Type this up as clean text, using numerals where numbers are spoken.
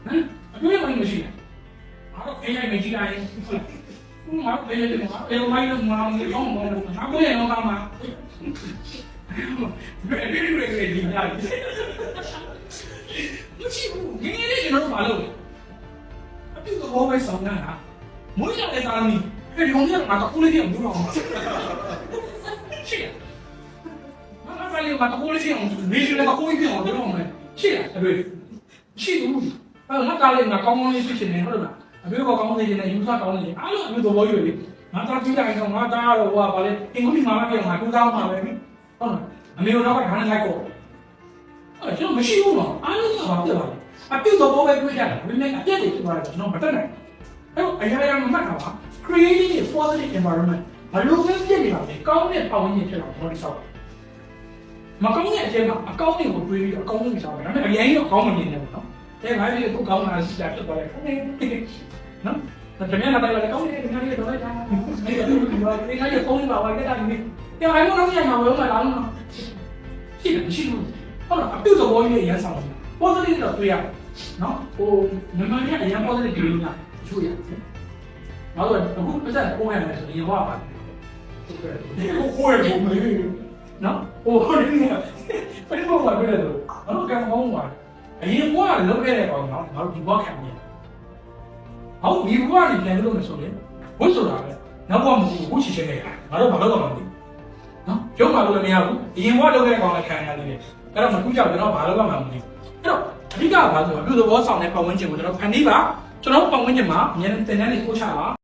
အတွေ့အကြုံမရှိဘူးငါတို့အိမ်လိုက်မကြည့်တိုင်းငါတို့ဘယ်လိုလဲငါအေမိုင်းလုံးငါမျိုးကောင်းကောင်းငါကိုယ်ရောကောင်းမှာဘယ်လိုလဲဒီညာမရှိဘူးဒီနေ့ကျွန်တော်တို့မလုပ်ဘူးအပြစ်တော့ပဲဆောင်နေတာမွေးရတဲ့သားမီးအဲ့ဒီကောင်ကငါကကိုလေးကြီးအောင်ဘူးတော့ရှိရငါကလည်းငါကကိုလေးကြီးအောင်မေးရတဲ့ကိုလေးကြီးအောင်ဘူးတော့မယ်ရှိရအဲ့လိုရှိဘူးအဲ့ငါကလည်းငါကောင်းကောင်းလေးဖြစ်နေတယ်ဟုတ်လားအမေကကောင်းနေတယ်ယူစားကောင်းနေတယ်အားလုံးအမေသဘောယူလေငါသားကြည့်လိုက်တော့ငါသားကတော့ဟိုကဗာလေအင်္ဂလိပ်မှာပြောငါတူသားမှာပဲဟုတ်လားအမေကတော့ခန်းလိုက်တော့အဲ့ကျွန်တော်မရှိဘူးနော်အားလုံးကဘာဖြစ်လာလဲအပြုတ်တော့ပဲတွေးကြတာဘယ်နဲ့အပြည့်တွေပြောတာကျွန်တော်မတတ်နိုင်အဲ့အရာရာမမှတ်တာပါ creating a positive environment ဘလို့ပဲဖြစ်နေပါလေကောင်းတဲ့ပတ်ဝန်းကျင်ဖြစ်အောင်ကျွန်တော်ဆောက်မကောင်းတဲ့အချိန်မှာအကောင်းတွေကိုတွေးပြီးအကောင်းတွေကိုဆောက်တယ်ဒါပေမဲ့အရင်ကအကောင်းမမြင်နေဘူးနော်တဲ့ဘာဖြစ်လို့ကောင်းလာစီတာဖြစ်သွားတယ်နော်ဒါပြန်လာတယ်ကောင်းတယ်ငါလေးတော့လိုက်တာဒီကနေ့ကောင်းနေပါဝိုင်းတဲ့တာဒီပြန်အိုင်မို့တော့ညမှာဝယ်မှလာလို့ရှိတယ်မရှိဘူးဟုတ်လားအပြုတ်သဘောကြီးရဲ့ရန်ဆောင်တယ် positive တော့တွေ့ရနော်ဟိုမြန်မာပြည်အရင် positive ကြည့်လို့ချိုးရတယ်နောက်တော့အခုပတ်သက်ပုံရတယ်ဆိုရင်ဟောပါဟုတ်ကဲ့ဟိုကိုယ်ကိုမလေးနော်ဟိုဒီနေ့ပြန်ပေါ်လာပြီလို့နော်ကံကောင်းပါအရင်ကလုပ်ခဲ့တဲ့ကောင်နော်ငါတို့ဒီဘက်ခံနေဟုတ်ဒီဘက်ကနေပြန်လို့မဆိုရင်ဘုဆိုတာပဲနောက်ဘက်မဟုတ်ဘူးချစ်ချင်းနေတာငါတို့ဘာလို့တော့မသိနော်ရုံးမှလို့လည်းမရဘူးအရင်ကလုပ်ခဲ့တဲ့ကောင်လည်းခံရနေတယ်အဲ့တော့မကူးကြောက်ကျွန်တော်ဘာလို့မှမသိဘူးအဲ့တော့အဓိကဘာဆိုတော့လူသဘောဆောင်တဲ့ပတ်ဝန်းကျင်ကိုကျွန်တော်ဖန်တီးပါကျွန်တော်ပတ်ဝန်းကျင်မှာအများနဲ့တင်တန်းတွေပို့ချပါ